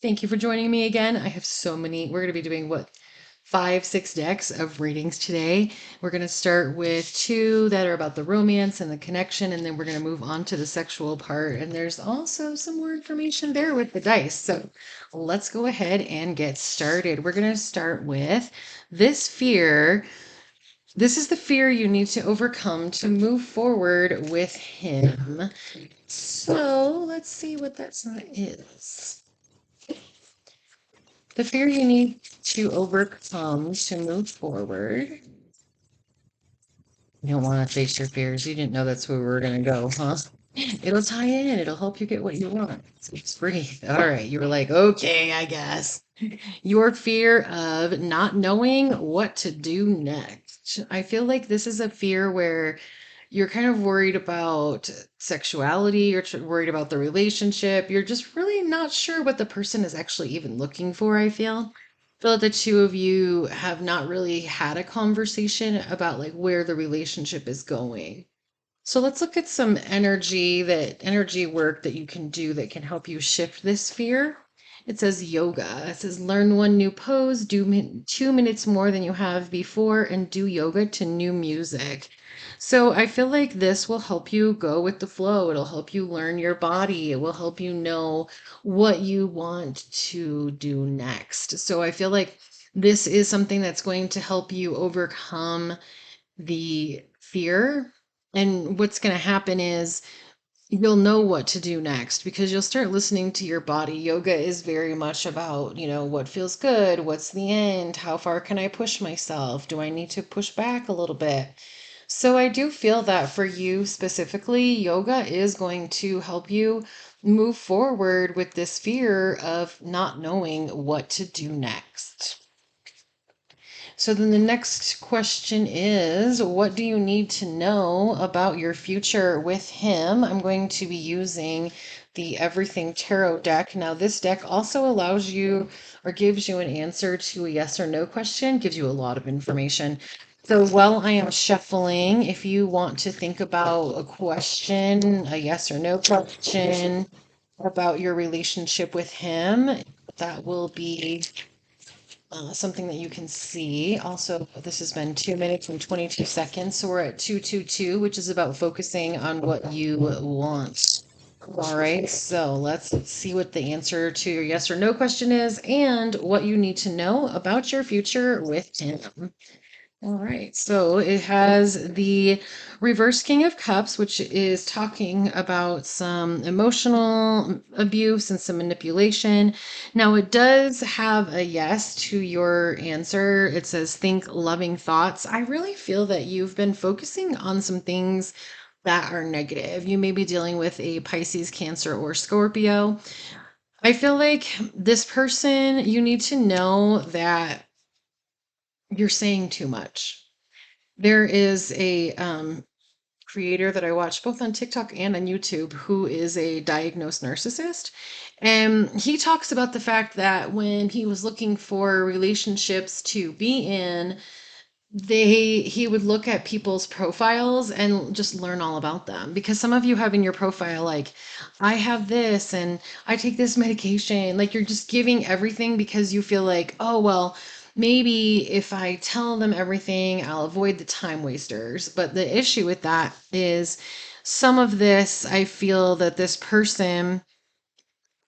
Thank you for joining me again. I have so many. We're going to be doing what, 5, 6 decks of readings today. We're going to start with two that are about the romance and the connection, and then we're going to move on to the sexual part. And there's also some more information there with the dice. So let's go ahead and get started. We're going to start with this fear. This is the fear you need to overcome to move forward with him. So let's see what that is. The fear you need to overcome to move forward. You don't want to face your fears. You didn't know that's where we were going to go, huh? It'll tie in. It'll help you get what you want. So just breathe. All right. You were like, okay, I guess. Your fear of not knowing what to do next. I feel like this is a fear where you're kind of worried about sexuality, you're worried about the relationship, you're just really not sure what the person is actually even looking for, I feel. I feel like the two of you have not really had a conversation about like where the relationship is going. So let's look at some energy work that you can do that can help you shift this fear. It says yoga. It says learn one new pose, do 2 minutes more than you have before, and do yoga to new music. So I feel like this will help you go with the flow. It'll help you learn your body. It will help you know what you want to do next. So I feel like this is something that's going to help you overcome the fear. And what's going to happen is you'll know what to do next because you'll start listening to your body. Yoga is very much about, what feels good, what's the end, how far can I push myself? Do I need to push back a little bit? So I do feel that for you specifically, yoga is going to help you move forward with this fear of not knowing what to do next. So then the next question is, what do you need to know about your future with him? I'm going to be using the Everything Tarot deck. Now, this deck also allows you or gives you an answer to a yes or no question, gives you a lot of information. So while I am shuffling, if you want to think about a question, a yes or no question about your relationship with him, that will be something that you can see. Also, this has been 2 minutes and 22 seconds. So we're at 222, which is about focusing on what you want. All right, so let's see what the answer to your yes or no question is and what you need to know about your future with him. All right, so it has the reverse King of Cups, which is talking about some emotional abuse and some manipulation. Now, it does have a yes to your answer. It says, think loving thoughts. I really feel that you've been focusing on some things that are negative. You may be dealing with a Pisces, Cancer, or Scorpio. I feel like this person, you need to know that you're saying too much. There is a creator that I watch both on TikTok and on YouTube who is a diagnosed narcissist. And he talks about the fact that when he was looking for relationships to be in, he would look at people's profiles and just learn all about them, because some of you have in your profile like, I have this and I take this medication, like you're just giving everything because you feel like, oh well, maybe if I tell them everything I'll avoid the time wasters. But the issue with that is some of this I feel that this person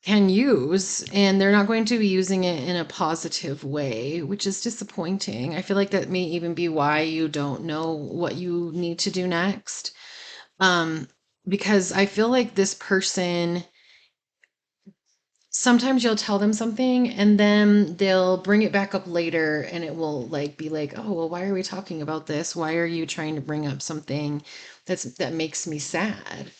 can use, and they're not going to be using it in a positive way, which is disappointing. I feel like that may even be why you don't know what you need to do next. Um, because I feel like this person, sometimes you'll tell them something and then they'll bring it back up later and it will like be like, oh, well, why are we talking about this? Why are you trying to bring up something that makes me sad?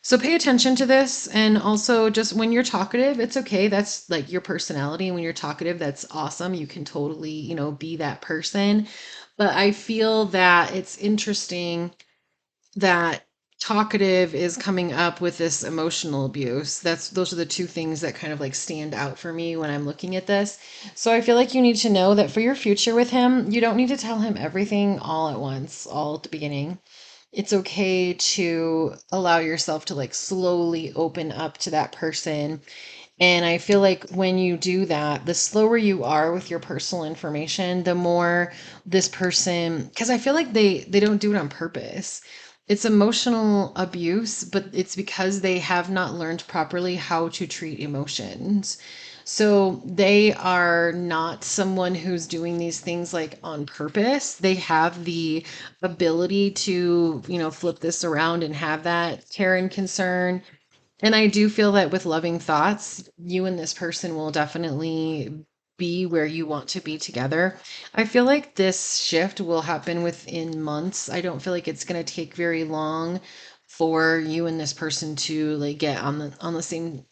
So pay attention to this. And also, just when you're talkative, it's okay. That's like your personality. When you're talkative, that's awesome. You can totally, be that person. But I feel that it's interesting that talkative is coming up with this emotional abuse. Those are the two things that kind of like stand out for me when I'm looking at this. So I feel like you need to know that for your future with him, you don't need to tell him everything all at once, all at the beginning. It's okay to allow yourself to like slowly open up to that person And I feel like when you do that, the slower you are with your personal information, the more this person, because I feel like they don't do it on purpose. It's emotional abuse, but it's because they have not learned properly how to treat emotions. So they are not someone who's doing these things like on purpose. They have the ability to, flip this around and have that care and concern, and I do feel that with loving thoughts, you and this person will definitely be where you want to be together. I feel like this shift will happen within months. I don't feel like it's going to take very long for you and this person to like get on the same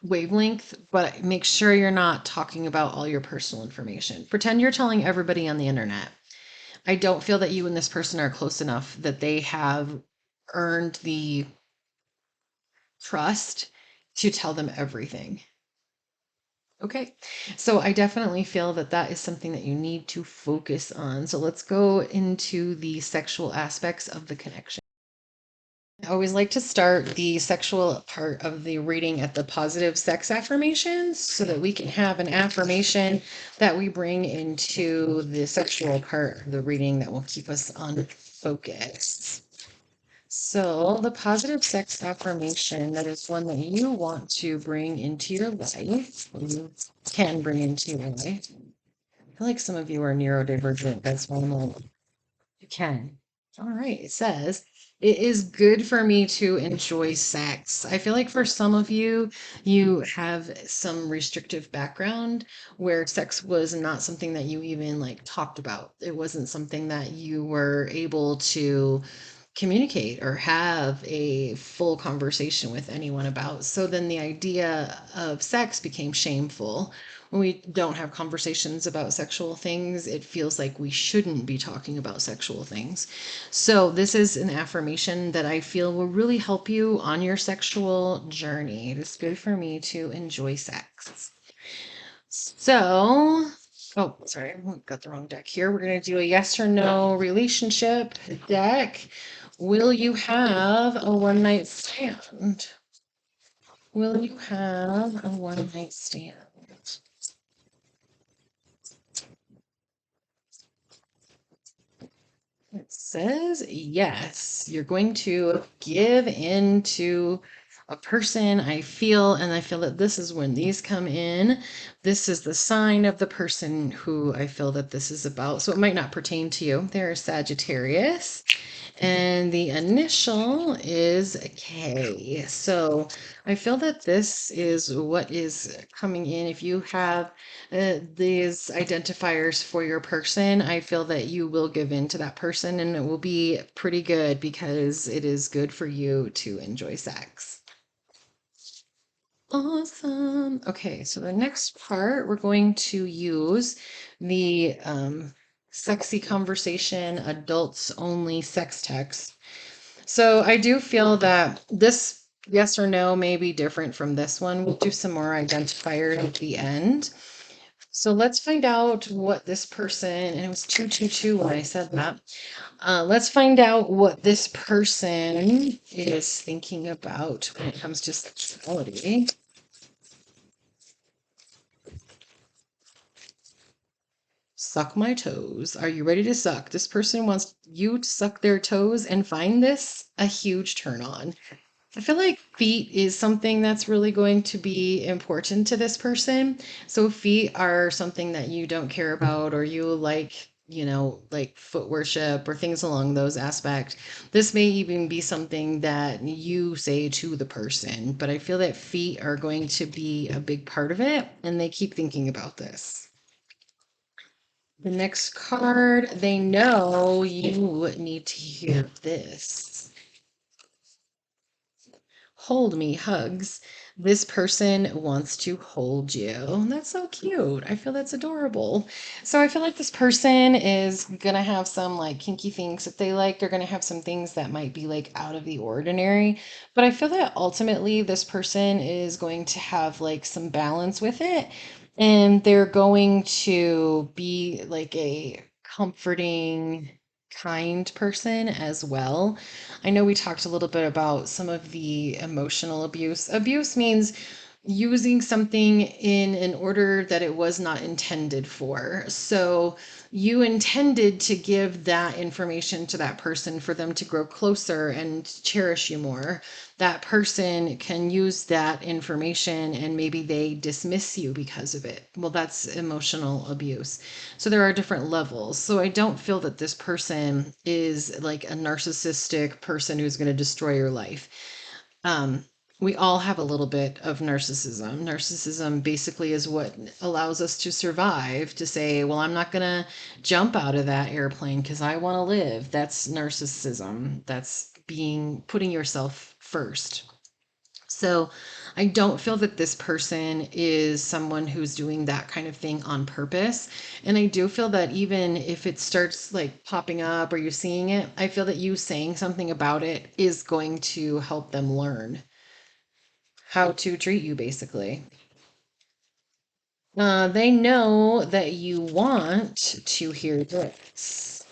wavelength, but make sure you're not talking about all your personal information. Pretend you're telling everybody on the internet. I don't feel that you and this person are close enough that they have earned the trust to tell them everything. Okay. So I definitely feel that that is something that you need to focus on. So let's go into the sexual aspects of the connection. I always like to start the sexual part of the reading at the positive sex affirmations so that we can have an affirmation that we bring into the sexual part of the reading that will keep us on focus. So, the positive sex affirmation, that is one that you want to bring into your life, or you can bring into your life. I feel like some of you are neurodivergent. That's normal. You can. All right. It says, it is good for me to enjoy sex. I feel like for some of you, you have some restrictive background where sex was not something that you even like talked about. It wasn't something that you were able to communicate or have a full conversation with anyone about. So then the idea of sex became shameful. When we don't have conversations about sexual things, it feels like we shouldn't be talking about sexual things. So, this is an affirmation that I feel will really help you on your sexual journey. It is good for me to enjoy sex. So, oh, sorry, I got the wrong deck here. We're going to do a yes or no relationship deck. Will you have a one night stand? Will you have a one night stand? It says yes. You're going to give in to a person. I feel that this is when these come in. This is the sign of the person who I feel that this is about. So it might not pertain to you. They're a Sagittarius. And the initial is K. So I feel that this is what is coming in. If you have these identifiers for your person, I feel that you will give in to that person and it will be pretty good because it is good for you to enjoy sex. Awesome. Okay, so the next part, we're going to use the sexy conversation adults only sex text. So I do feel that this yes or no may be different from this one. We'll do some more identifiers at the end. So let's find out what this person, and it was 222 when I said that. Let's find out what this person is thinking about when it comes to sexuality. Suck my toes. Are you ready to suck? This person wants you to suck their toes and find this a huge turn on. I feel like feet is something that's really going to be important to this person. So feet are something that you don't care about or you like, like foot worship or things along those aspects. This may even be something that you say to the person, but I feel that feet are going to be a big part of it and they keep thinking about this. The next card, they know you need to hear this. Hold me, hugs. This person wants to hold you. That's so cute. I feel that's adorable. So I feel like this person is gonna have some like kinky things that they like. They're gonna have some things that might be like out of the ordinary. But I feel that ultimately this person is going to have like some balance with it. And they're going to be like a comforting, kind person as well. I know we talked a little bit about some of the emotional abuse. Abuse means using something in an order that it was not intended for. So you intended to give that information to that person for them to grow closer and cherish you more. That person can use that information and maybe they dismiss you because of it. Well, that's emotional abuse. So there are different levels. So I don't feel that this person is like a narcissistic person who's going to destroy your life. um, we all have a little bit of narcissism. Narcissism basically is what allows us to survive, to say, well, I'm not going to jump out of that airplane because I want to live. That's narcissism. That's being putting yourself first. So I don't feel that this person is someone who's doing that kind of thing on purpose. And I do feel that even if it starts like popping up or you're seeing it, I feel that you saying something about it is going to help them learn how to treat you, basically. They know that you want to hear this.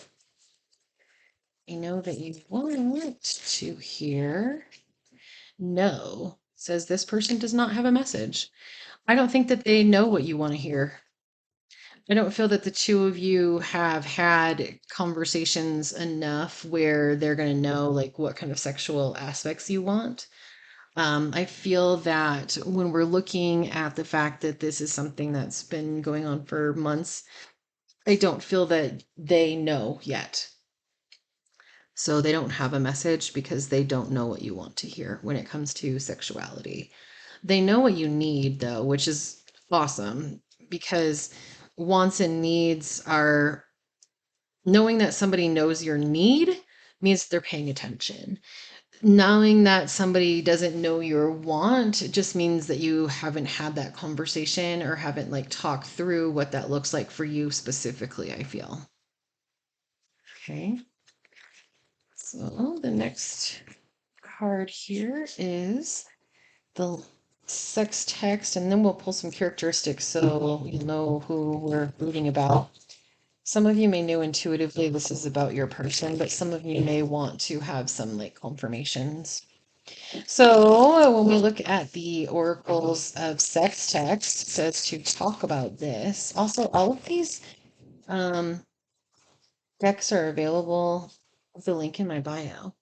They know that you want to hear no. Says this person does not have a message. I don't think that they know what you want to hear. I don't feel that the two of you have had conversations enough where they're going to know like what kind of sexual aspects you want. I feel that when we're looking at the fact that this is something that's been going on for months, I don't feel that they know yet. So they don't have a message because they don't know what you want to hear when it comes to sexuality. They know what you need, though, which is awesome because wants and needs are knowing that somebody knows your need means they're paying attention. Knowing that somebody doesn't know your want just means that you haven't had that conversation or haven't like talked through what that looks like for you specifically, I feel. Okay. So the next card here is the sex text, and then we'll pull some characteristics so you'll know who we're reading about. Some of you may know intuitively this is about your person, but some of you may want to have some like confirmations. So when we look at the Oracles of Sex text, it says to talk about this. Also, all of these um, decks are available with the link in my bio.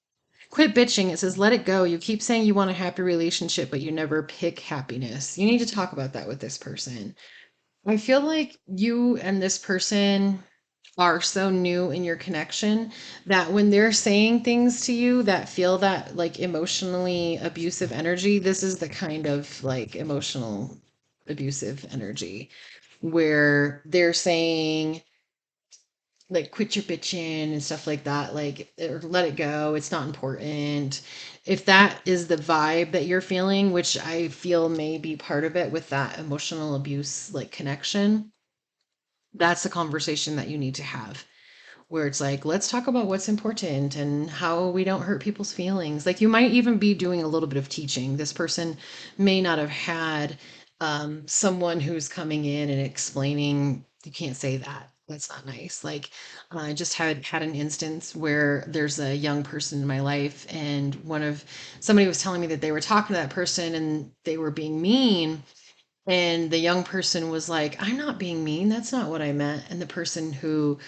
Quit bitching. It says, let it go. You keep saying you want a happy relationship, but you never pick happiness. You need to talk about that with this person. I feel like you and this person are so new in your connection that when they're saying things to you that feel that like emotionally abusive energy, this is the kind of like emotional abusive energy where they're saying, like quit your bitching and stuff like that, like or let it go, it's not important. If that is the vibe that you're feeling, which I feel may be part of it with that emotional abuse like connection, that's the conversation that you need to have, where it's like, let's talk about what's important and how we don't hurt people's feelings. Like you might even be doing a little bit of teaching. This person may not have had someone who's coming in and explaining, you can't say that. That's not nice. Like I just had an instance where there's a young person in my life, and somebody was telling me that they were talking to that person and they were being mean, and the young person was like, I'm not being mean. That's not what I meant. And the person who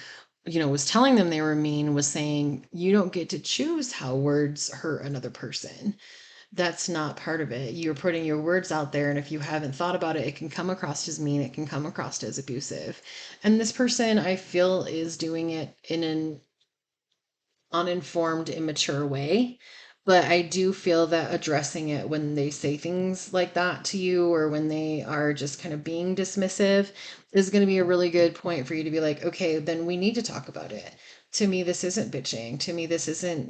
was telling them they were mean was saying, you don't get to choose how words hurt another person. That's not part of it. You're putting your words out there, and if you haven't thought about it, it can come across as mean, it can come across as abusive. And this person, I feel, is doing it in an uninformed, immature way. But I do feel that addressing it when they say things like that to you or when they are just kind of being dismissive is going to be a really good point for you to be like, okay, then we need to talk about it. To me, this isn't bitching. To me, this isn't,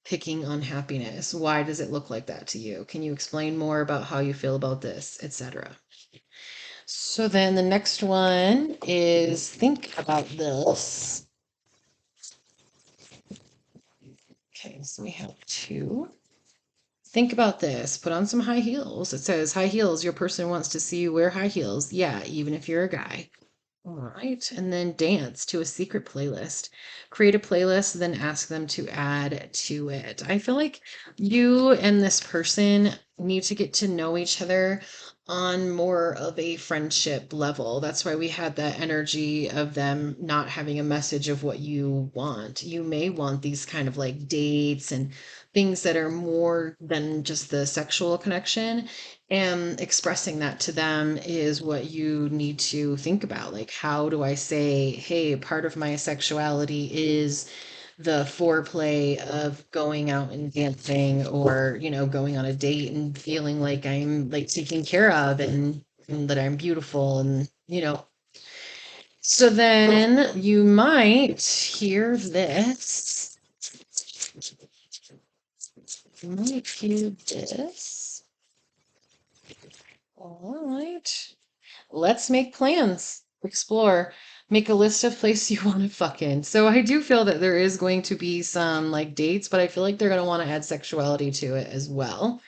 picking unhappiness. Why does it look like that to you? Can you explain more about how you feel about this, etc.? So then the next one is think about this. Okay, so we have two. Think about this. Put on some high heels. It says high heels. Your person wants to see you wear high heels. Yeah, even if you're a guy. All right. And then dance to a secret playlist. Create a playlist, then ask them to add to it. I feel like you and this person need to get to know each other on more of a friendship level. That's why we had that energy of them not having a message of what you want. You may want these kind of like dates and things that are more than just the sexual connection. And expressing that to them is what you need to think about. Like, how do I say, hey, part of my sexuality is the foreplay of going out and dancing, or going on a date and feeling like I'm like taken care of, and that I'm beautiful, and so then you might hear this. You might hear this. All right. Let's make plans, explore, make a list of places you want to fuck in. So I do feel that there is going to be some like dates, but I feel like they're going to want to add sexuality to it as well.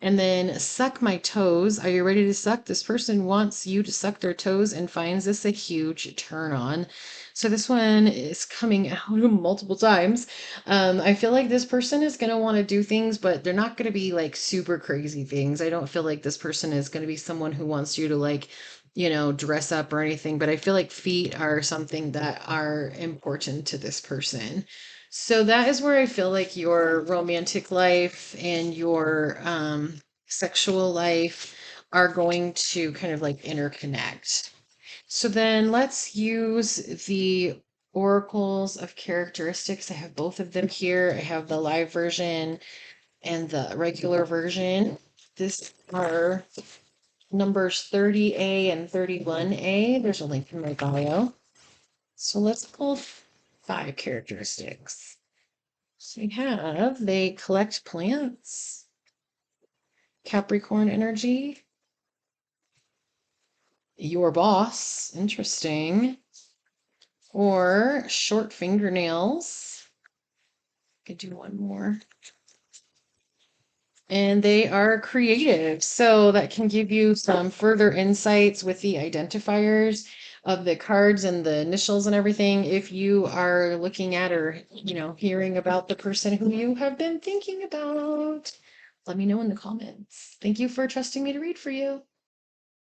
And then suck my toes. Are you ready to suck? This person wants you to suck their toes and finds this a huge turn on. So this one is coming out multiple times. I feel like this person is going to want to do things, but they're not going to be like super crazy things. I don't feel like this person is going to be someone who wants you to like, dress up or anything, but I feel like feet are something that are important to this person. So that is where I feel like your romantic life and your sexual life are going to kind of like interconnect. So then let's use the oracles of characteristics. I have both of them here. I have the live version and the regular version. This are numbers 30A and 31A. There's a link in my bio. So let's pull 5 characteristics. So we have they collect plants, Capricorn energy, your boss, interesting, or short fingernails. Could do one more. And they are creative. So that can give you some further insights with the identifiers of the cards and the initials and everything. If you are looking at or, hearing about the person who you have been thinking about, let me know in the comments. Thank you for trusting me to read for you.